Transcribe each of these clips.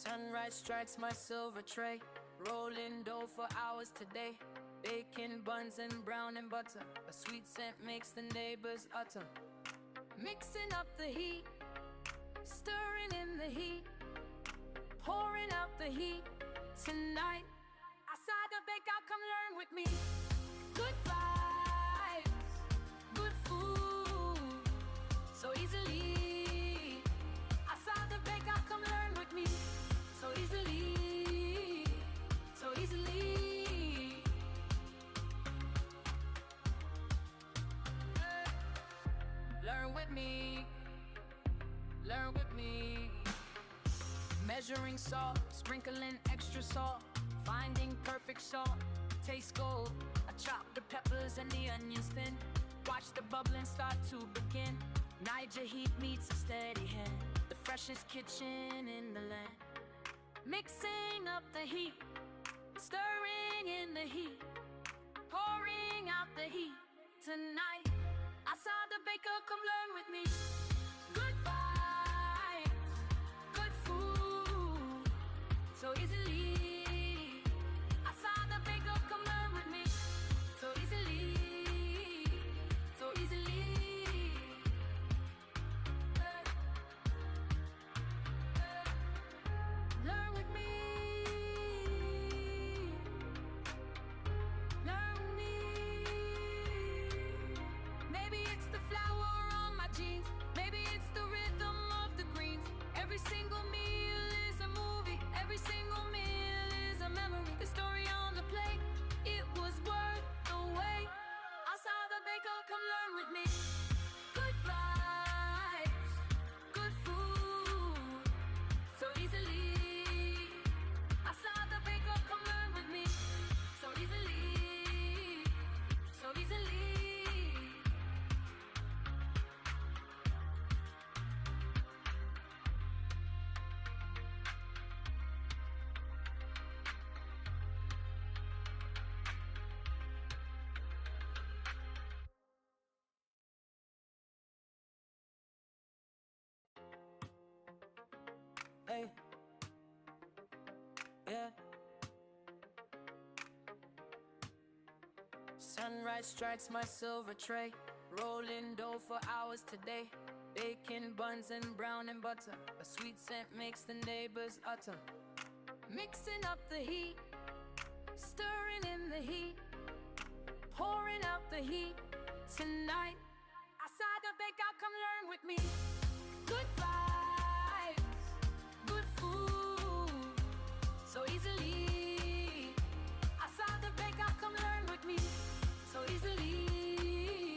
Sunrise strikes my silver tray, rolling dough for hours today. Bacon, buns, and brown and butter. A sweet scent makes the neighbors utter. Mixing up the heat, stirring in the heat, pouring out the heat. Tonight, outside the bakeout, come learn with me. Good vibes, good food, so easily. Outside the bakeout, come learn with me. So easily, so easily. Learn with me, learn with me. Measuring salt, sprinkling extra salt, finding perfect salt, taste gold. I chop the peppers and the onions thin, watch the bubbling start to begin. Niger heat meets a steady hand, the freshest kitchen in the land. Mixing up the heat, stirring in the heat, pouring out the heat. Tonight, outside the baker, come learn with me. Good vibes, good food, so easily. Outside the baker, come learn with me. So easily, so easily. Learn with me. Learn with me. Maybe it's the flower on my jeans, maybe it's the rhythm of the greens. Every single meal is a movie, every single meal is a memory. The story on the plate, it was worth the wait. Outside the baker, come learn with me. Good vibes, good food, so easily. Outside the baker, come learn with me. So easily, so easily. Hey, yeah. Sunrise strikes my silver tray, rolling dough for hours today. Bacon, buns, and brown and butter. A sweet scent makes the neighbors utter. Mixing up the heat, stirring in the heat, pouring out the heat. Tonight, outside the bakeout, come learn with me. Good vibes, good food, so easily. Outside the bakeout, come learn with me. So easily,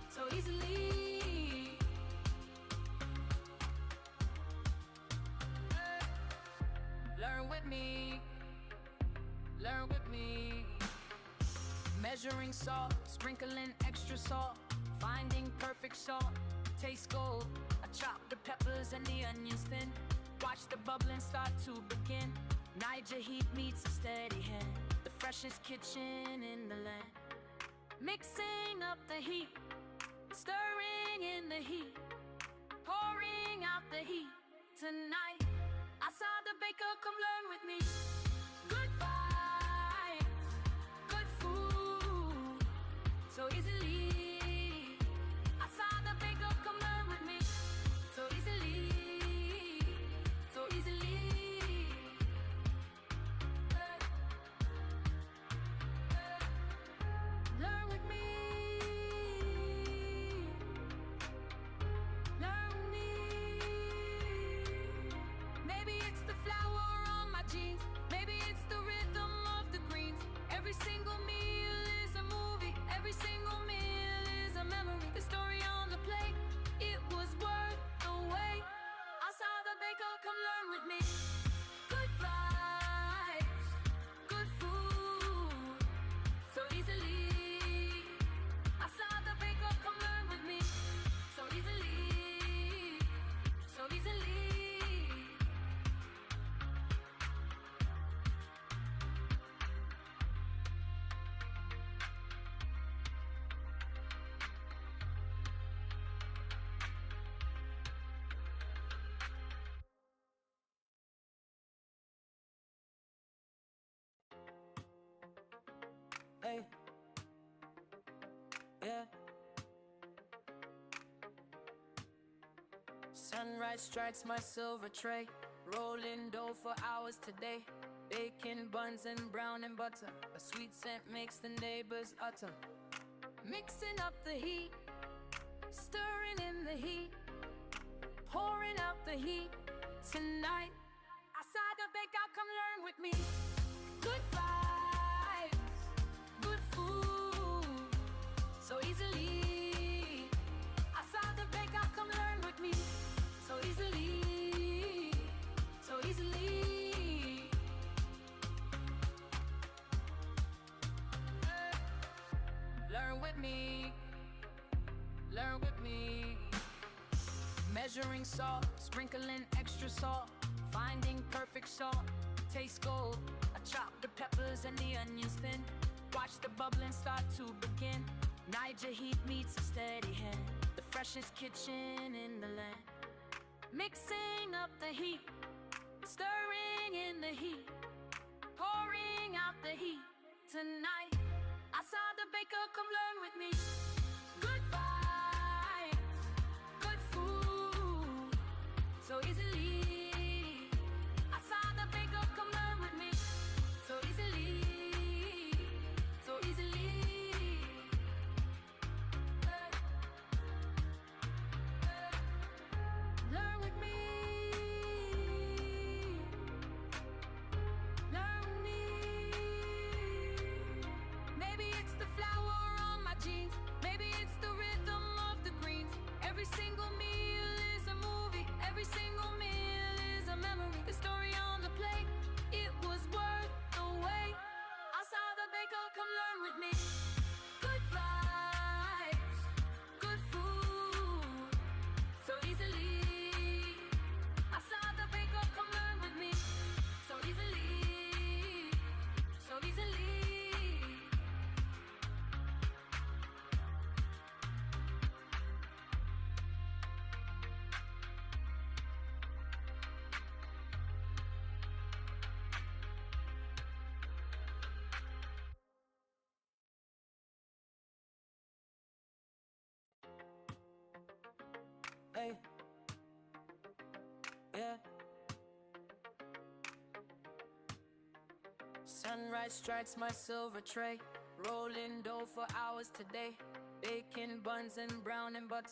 so easily. Learn with me, learn with me. Measuring salt, sprinkling extra salt, finding perfect salt, taste gold. I chop the peppers and the onions thin, watch the bubbling start to begin. Niger heat meets a steady hand, the freshest kitchen in the land. Mixing up the heat, stirring in the heat, pouring out the heat. Tonight, outside the baker, come learn with me. Good vibes, good food, so easily. Outside the baker, come learn with me. So easily, so easily. Learn with me, learn with me. Maybe it's the flower on my jeans, maybe it's the rhythm of the greens. Every single meal is a movie, every single meal is a memory. The story on the plate, it was worth the wait. Outside the baker, come learn with me. Good vibes, good food, so easily. Outside the baker, come learn with me. So easily, so easily. Sunrise strikes my silver tray, rolling dough for hours today. Bacon, buns, and brown and butter. A sweet scent makes the neighbors utter. Mixing up the heat, stirring in the heat, pouring out the heat tonight. Outside the bakeout, come learn with me. Good vibes, good food, so easily. Outside the bakeout, come learn with me. So easily, so easily. Learn with me, learn with me. Measuring salt, sprinkling extra salt, finding perfect salt, taste gold. I chop the peppers and the onions thin, watch the bubbling start to begin. Niger heat meets a steady hand, the freshest kitchen in the land. Mixing up the heat, stirring in the heat, pouring out the heat tonight. I saw the baker, come learn with me. Good vibes, good food, so easily. I saw the baker, come learn with me. So easily, so easily. Learn with me. Learn with me. Maybe it's the flower on my jeans, maybe it's the rhythm of the greens. Every single meal is a movie, every single meal is a memory. The story on the plate, it was worth the wait. I saw the baker, come learn with me. Good vibes, good food, so easily. I saw the baker, come learn with me. So easily, so easily. Hey, yeah. Sunrise strikes my silver tray, rolling dough for hours today. Bacon, buns, and brown and butter.